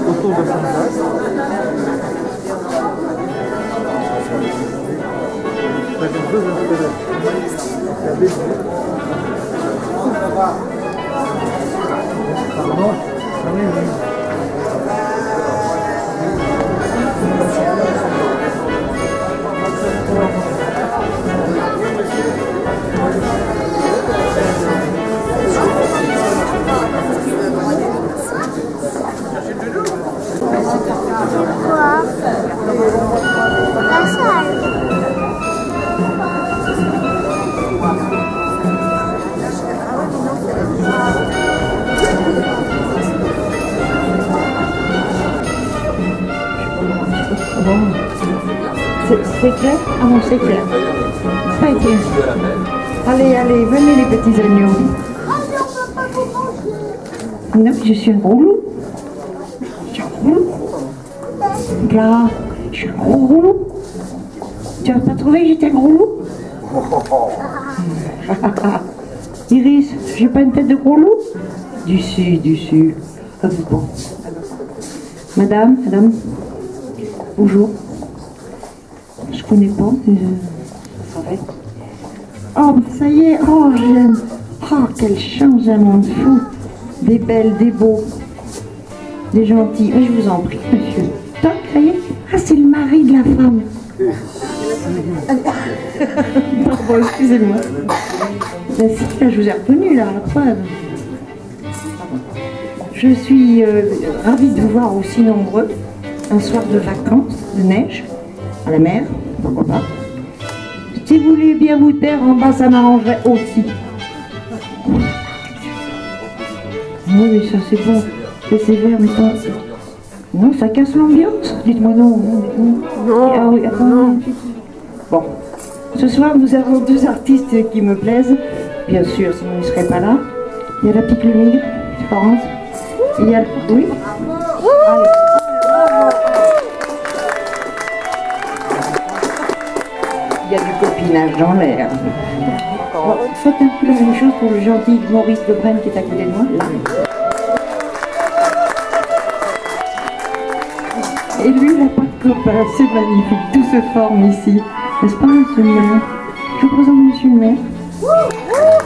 Autour de ça. Pardon? C'est clair? Ah bon, c'est clair. Pas été. Allez, allez, venez les petits agneaux. Non, je suis un gros loup. Je suis un gros loup. Clara, je suis un gros loup. Tu n'as pas trouvé que j'étais un gros loup? Iris, j'ai pas une tête de gros loup? Du Ah, bon. Madame, bonjour. Je connais pas, oh, ça y est, oh, j'aime. Oh, quelle chance, j'aime, on fou. Des belles, des beaux, des gentils. Mais je vous en prie, monsieur. Toc, ça y est. Ah, c'est le mari de la femme. Pardon, excusez-moi. Ben, si, là, je vous ai reconnu, là, la preuve. Je suis ravie de vous voir aussi nombreux. Un soir de vacances, de neige, à la mer, pourquoi pas. Si vous voulez bien vous taire en bas, ça m'arrangerait aussi. Oui, mais ça c'est bon. C'est sévère, mais pas... Non, ça casse l'ambiance. Dites-moi non. Non. Ah oui, attendez. Bon. Ce soir, nous avons deux artistes qui me plaisent. Bien sûr, sinon ils ne seraient pas là. Il y a la petite Lumille, Florence. Et il y a le... Oui. Allez. Il y a du copinage dans l'air. Bon, faites un peu la même chose pour le gentil Maurice Lebrun qui est à côté de moi. Et lui, il n'a pas de copain, c'est magnifique, tout se forme ici. N'est-ce pas, monsieur le maire? Je vous présente monsieur le maire.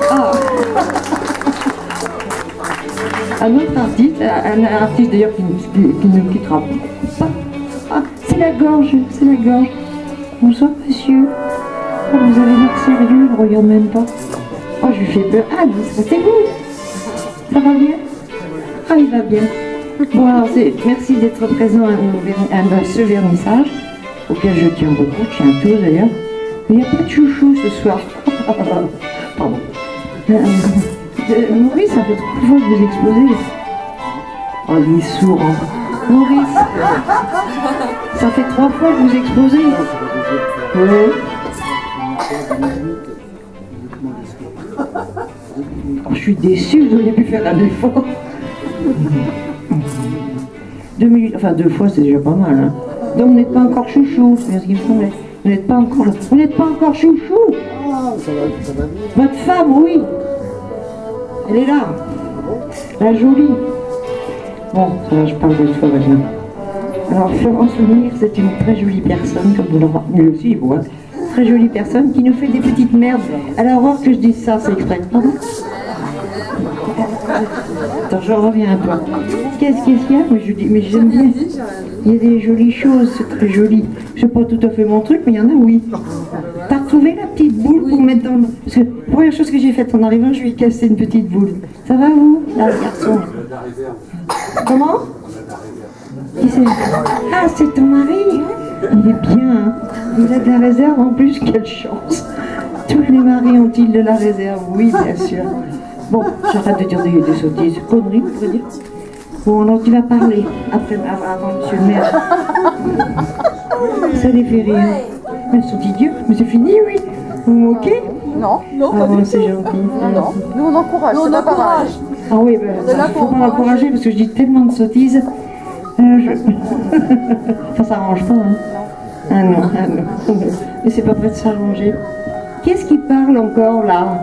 Ah. Un autre artiste, un artiste d'ailleurs qui ne quittera pas. Ah, c'est la gorge, c'est la gorge. Bonsoir, monsieur. Oh, vous avez l'air sérieux, je ne regarde même pas. Oh, je lui fais peur. Ah, c'est vous. Ça va bien? Ah, il va bien. Bon, alors, merci d'être présent à ce vernissage, auquel je tiens beaucoup, je tiens tous d'ailleurs. Mais il n'y a pas de chouchou ce soir. Pardon. Maurice, ça fait 3 fois que vous explosez. Oh, il est sourd. Hein. Maurice, ça fait 3 fois que vous explosez. Oui. Oh, je suis déçue, vous auriez pu faire un effort. 2 minutes, enfin 2 fois c'est déjà pas mal. Hein. Donc vous n'êtes pas encore chouchou, c'est ce qu'il me semblait. Vous n'êtes pas encore chouchou. Votre femme, oui. Elle est là. La jolie. Bon, ça va, je parle de toi maintenant. Alors Florence Lumire, c'est une très jolie personne, comme vous l'aurez lui aussi, vous voyez. Très jolie personne qui nous fait des petites merdes. Alors, voir que je dise ça, c'est exprès. Pardon? Attends, je reviens à toi. Qu'est-ce qu'il y a? Mais je dis, mais j'aime bien. Il y a des jolies choses, c'est très joli. C'est pas tout à fait mon truc, mais il y en a, oui. T'as retrouvé la petite boule pour mettre dans... Parce que la première chose que j'ai faite en arrivant, je lui ai cassé une petite boule. Ça va, vous? Là, le garçon. Comment? Qui c'est? Ah, c'est ton mari? Il est bien, hein. Il a de la réserve en plus, quelle chance. Tous les maris ont-ils de la réserve? Oui, bien sûr. Bon, j'arrête de dire des sottises, conneries, on peut dire. Bon, alors tu vas parler, après, avant monsieur le maire. Ça les fait rire. Mais ils sont idiots, mais c'est fini, oui. Vous vous moquez? Non, non, ah bon, c'est gentil. Non, nous on encourage, nous on encourage. Ah oui, ben, il ne faut pas m'encourager parce que je dis tellement de sottises. Ça s'arrange pas, hein. Ah non, ah non. Mais c'est pas prêt de s'arranger. Qu'est-ce qui parle encore là?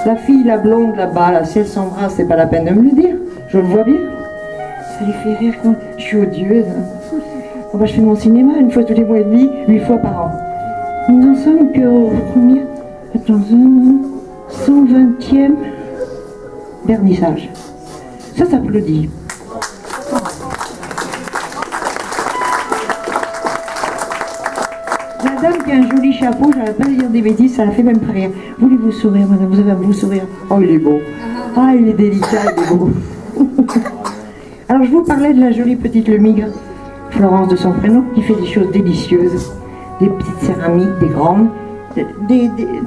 La fille, la blonde là-bas, là, si elle s'embrasse, c'est pas la peine de me le dire. Je le vois bien. Ça lui fait rire quand je suis odieuse. Bon, bah, je fais mon cinéma une fois tous les mois et demi, 8 fois par an. Nous n'en sommes qu'au combien? Attends, 120e vernissage. Ça s'applaudit. La dame qui a un joli chapeau, j'arrête pas de dire des bêtises, ça la fait même pas rire. Voulez-vous sourire, madame? Vous avez un beau sourire. Oh, il est beau. Ah, il est délicat, il est beau. Alors, je vous parlais de la jolie petite Lemigre, Florence de son prénom, qui fait des choses délicieuses. Des petites céramiques, des grandes.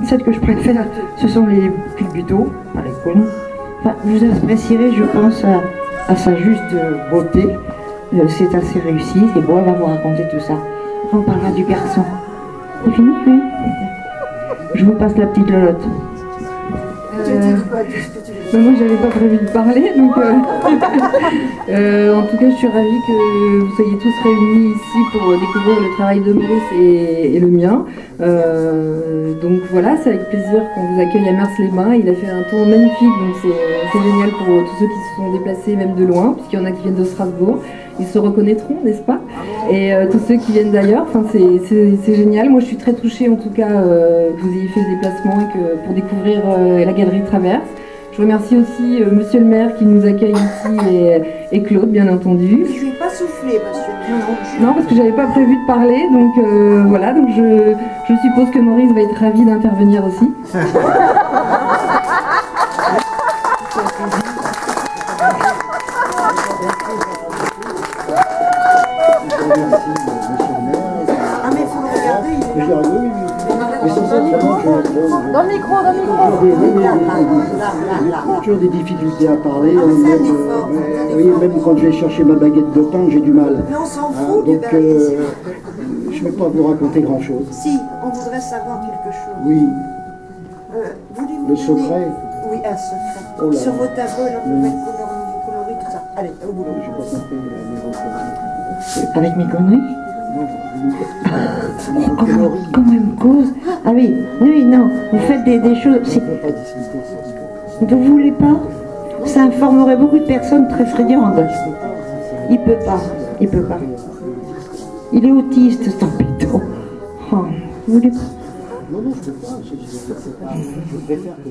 Celles que je préfère, ce sont les culbuteaux, pas les cônes. Enfin, vous apprécierez, je pense, à sa juste beauté. C'est assez réussi, c'est beau, elle va vous raconter tout ça. On parlera du garçon. C'est fini, oui? Je vous passe la petite Lolotte. Moi, j'avais pas prévu de parler, donc en tout cas, je suis ravie que vous soyez tous réunis ici pour découvrir le travail de Maurice et le mien. Donc voilà, c'est avec plaisir qu'on vous accueille à Mers-les-Bains. Il a fait un tour magnifique, donc c'est génial pour tous ceux qui se sont déplacés même de loin, puisqu'il y en a qui viennent de Strasbourg. Ils se reconnaîtront, n'est-ce pas? Et tous ceux qui viennent d'ailleurs, enfin, c'est génial. Moi, je suis très touchée, en tout cas, que vous ayez fait ce déplacement et que pour découvrir la galerie Traverse. Je remercie aussi Monsieur le maire qui nous accueille ici et Claude, bien entendu. Je ne vais pas souffler, monsieur. Non, parce que j'avais pas prévu de parler, donc voilà. Donc je suppose que Maurice va être ravi d'intervenir aussi. Ah, mais il faut le regarder, il est là. Dans le micro. J'ai toujours des difficultés à parler, même quand je vais chercher ma baguette de pain, j'ai du mal. Mais on s'en fout Donc, je ne vais pas vous raconter grand-chose. Si, on voudrait savoir quelque chose. Oui, Voulez-vous le donner... secret, Oui, un secret. Oh là Sur là. vos tableaux, là, vous faites coloris, tout ça. Allez, au boulot. je n'ai pas compris les mots. Avec mes conneries? Coloris, Quand même cause. Ah oui, non, vous faites des choses... je ne peux pas discuter sur ce que Vous voulez pas? Ça informerait beaucoup de personnes très friandes. Il peut pas. Il est autiste, cet embêtant. Oh, vous voulez pas? Non, je ne peux pas. Je préfère que...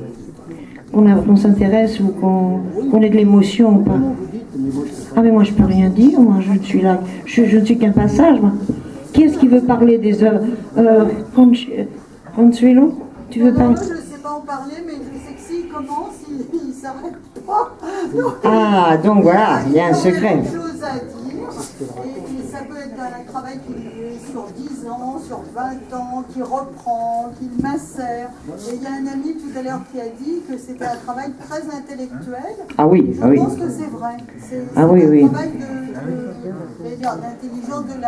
Qu'on s'intéresse ou qu'on ait de l'émotion ou pas? Vous dites, mais moi je peux pas. Ah mais moi je peux rien dire, moi je suis là, je ne suis qu'un passage, moi. Qui est-ce qui veut parler des œuvres? Consuelo, tu veux parler? Moi, je ne sais pas en parler, mais je sais que s'il commence, il ne s'arrête pas. Ah, donc voilà, il y a un secret. Il y a des choses à dire, et ça peut être un travail qui est sur 10 ans, sur 20 ans, qui reprend, qui macère. Et il y a un ami tout à l'heure qui a dit que c'était un travail très intellectuel. Ah oui, Je pense que c'est vrai. C'est Ah un oui. travail d'intelligence de la...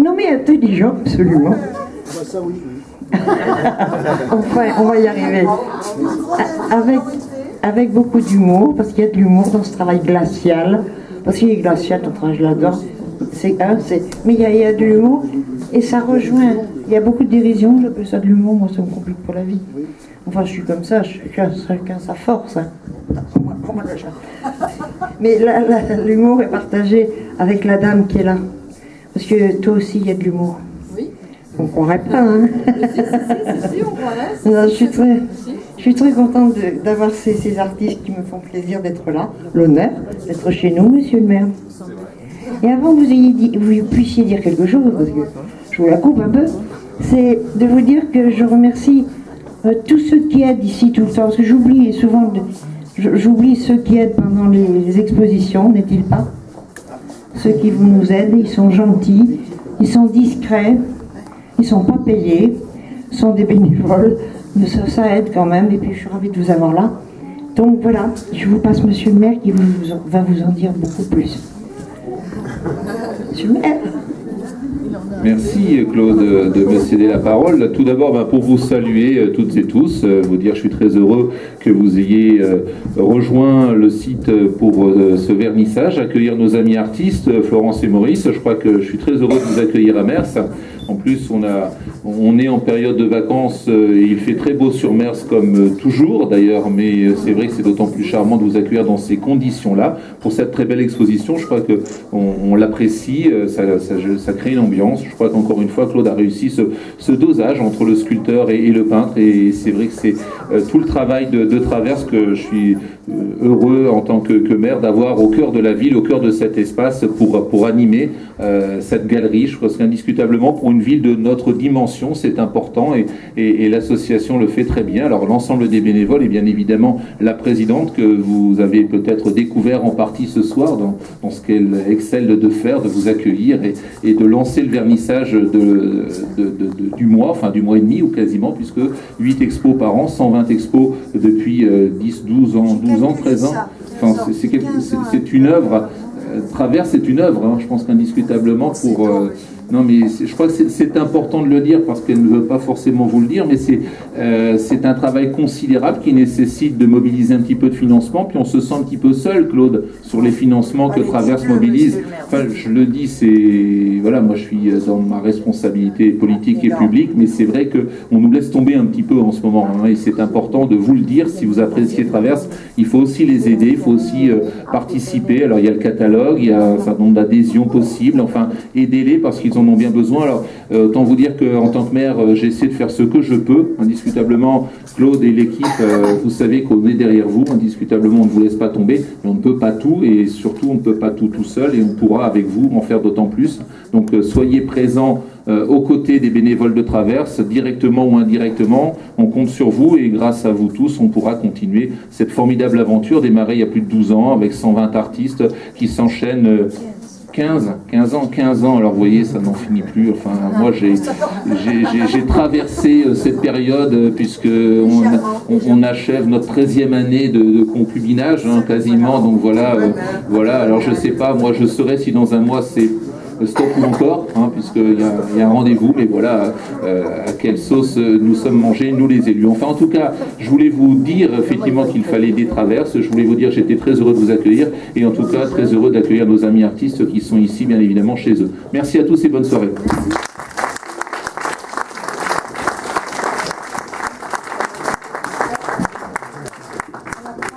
Non mais intelligent, absolument. Bah, ça, oui. Enfin, on va y arriver. Avec beaucoup d'humour, parce qu'il y a de l'humour dans ce travail glacial. Parce qu'il est glacial, ton travail, je l'adore. Mais il y a de l'humour, et ça rejoint. Il y a beaucoup de dérision, j'appelle ça de l'humour, moi ça me complique pour la vie. Enfin, je suis comme ça, chacun sa force. Hein. Mais l'humour est partagé avec la dame qui est là. Parce que toi aussi, il y a de l'humour. Oui. On ne croirait pas, hein. Si, on croirait. Non, je suis très contente d'avoir ces artistes qui me font plaisir d'être là. L'honneur d'être chez nous, monsieur le maire. Et avant que vous puissiez dire quelque chose, parce que je vous la coupe un peu, c'est de vous dire que je remercie tous ceux qui aident ici tout le temps. Parce que j'oublie souvent, j'oublie ceux qui aident pendant les expositions, n'est-il pas? Ceux qui nous aident, ils sont gentils, ils sont discrets, ils ne sont pas payés, ils sont des bénévoles, mais ça aide quand même, et puis je suis ravie de vous avoir là. Donc voilà, je vous passe monsieur le maire qui va vous en dire beaucoup plus. Monsieur le maire. Merci Claude de me céder la parole. Tout d'abord, pour vous saluer toutes et tous, vous dire que je suis très heureux que vous ayez rejoint le site pour ce vernissage, accueillir nos amis artistes, Florence et Maurice. Je crois que je suis très heureux de vous accueillir à Mers. En plus, on est en période de vacances, il fait très beau sur Mers comme toujours d'ailleurs, mais c'est vrai que c'est d'autant plus charmant de vous accueillir dans ces conditions-là pour cette très belle exposition. Je crois qu'on l'apprécie, ça crée une ambiance. Je crois qu'encore une fois, Claude a réussi ce dosage entre le sculpteur et le peintre, et c'est vrai que c'est tout le travail de Traverse que je suis heureux en tant que maire d'avoir au cœur de la ville, au cœur de cet espace pour animer cette galerie. Je pense qu'indiscutablement pour une ville de notre dimension, c'est important, et l'association le fait très bien. Alors l'ensemble des bénévoles et bien évidemment la présidente que vous avez peut-être découvert en partie ce soir dans ce qu'elle excelle de faire, de vous accueillir et de lancer le vernissage du mois, enfin du mois et demi ou quasiment, puisque 8 expos par an, 120 expos depuis 10, 12 ans, 13 ans. Enfin, c'est une œuvre. Traverse est une œuvre, hein, je pense qu'indiscutablement pour... non, mais je crois que c'est important de le dire parce qu'elle ne veut pas forcément vous le dire, mais c'est un travail considérable qui nécessite de mobiliser un petit peu de financement, puis on se sent un petit peu seul, Claude, sur les financements que Traverse mobilise. Enfin, je le dis, voilà, moi je suis dans ma responsabilité politique et publique, mais c'est vrai qu'on nous laisse tomber un petit peu en ce moment, hein, et c'est important de vous le dire. Si vous appréciez Traverse, il faut aussi les aider, il faut aussi participer. Alors il y a le catalogue, il y a un certain nombre d'adhésions possibles, enfin aidez-les parce qu'ils en ont bien besoin. Alors autant vous dire qu'en tant que maire, j'essaie de faire ce que je peux. Indiscutablement, Claude et l'équipe, vous savez qu'on est derrière vous. Indiscutablement, on ne vous laisse pas tomber, mais on ne peut pas tout, et surtout on ne peut pas tout seul, et on pourra avec vous en faire d'autant plus. Donc soyez présents aux côtés des bénévoles de Traverse, directement ou indirectement. On compte sur vous, et grâce à vous tous, on pourra continuer cette formidable aventure démarrée il y a plus de 12 ans avec 120 artistes qui s'enchaînent. 15 ans, alors vous voyez, ça n'en finit plus. Enfin, moi j'ai traversé cette période puisque on achève notre 13e année de concubinage, hein, quasiment. Donc voilà, alors je sais pas, moi je saurais si dans un mois c'est stop ou encore, hein, puisqu'il y a un rendez-vous, mais voilà à quelle sauce nous sommes mangés, nous les élus. Enfin, en tout cas, je voulais vous dire effectivement qu'il fallait des Traverses. Je voulais vous dire que j'étais très heureux de vous accueillir, et en tout cas très heureux d'accueillir nos amis artistes qui sont ici, bien évidemment, chez eux. Merci à tous et bonne soirée.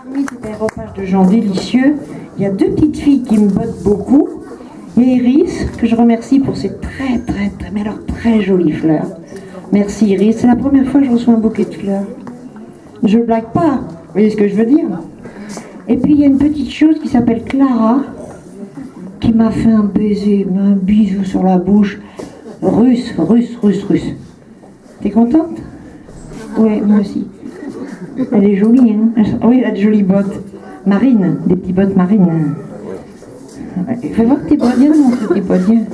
Parmi cet aéropage de gens délicieux, il y a 2 petites filles qui me bottent beaucoup. Et Iris, que je remercie pour ces très jolies fleurs. Merci Iris, c'est la première fois que je reçois un bouquet de fleurs. Je blague pas, vous voyez ce que je veux dire? Et puis il y a une petite chose qui s'appelle Clara, qui m'a fait un baiser, un bisou sur la bouche, russe. T'es contente? Oui, moi aussi. Elle est jolie, hein? Oui, elle a de jolies bottes. Marine, des petites bottes marines. Fais voir tes bottes, viens montrer tes bottes, viens.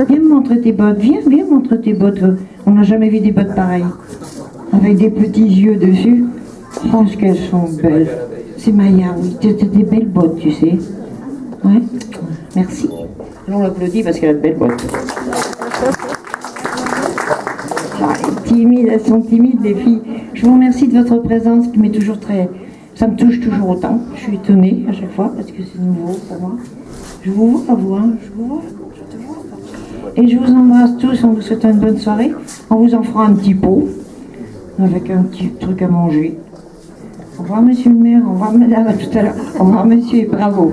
Viens me montrer tes bottes, viens montrer tes bottes. On n'a jamais vu des bottes pareilles. Avec des petits yeux dessus. Oh, ce qu'elles sont belles. C'est Maya, oui. T'as des belles bottes, tu sais. Ouais. Merci. On l'applaudit parce qu'elle a de belles bottes. Ah, elles sont timides, les filles. Je vous remercie de votre présence qui m'est toujours très... Ça me touche toujours autant. Je suis étonnée à chaque fois parce que c'est nouveau pour moi. Je vous vois, vous, hein. Je te vois. Et je vous embrasse tous, on vous souhaite une bonne soirée. On vous en fera un petit pot, avec un petit truc à manger. Au revoir, monsieur le maire, au revoir, madame, à tout à l'heure. Au revoir, monsieur, et bravo.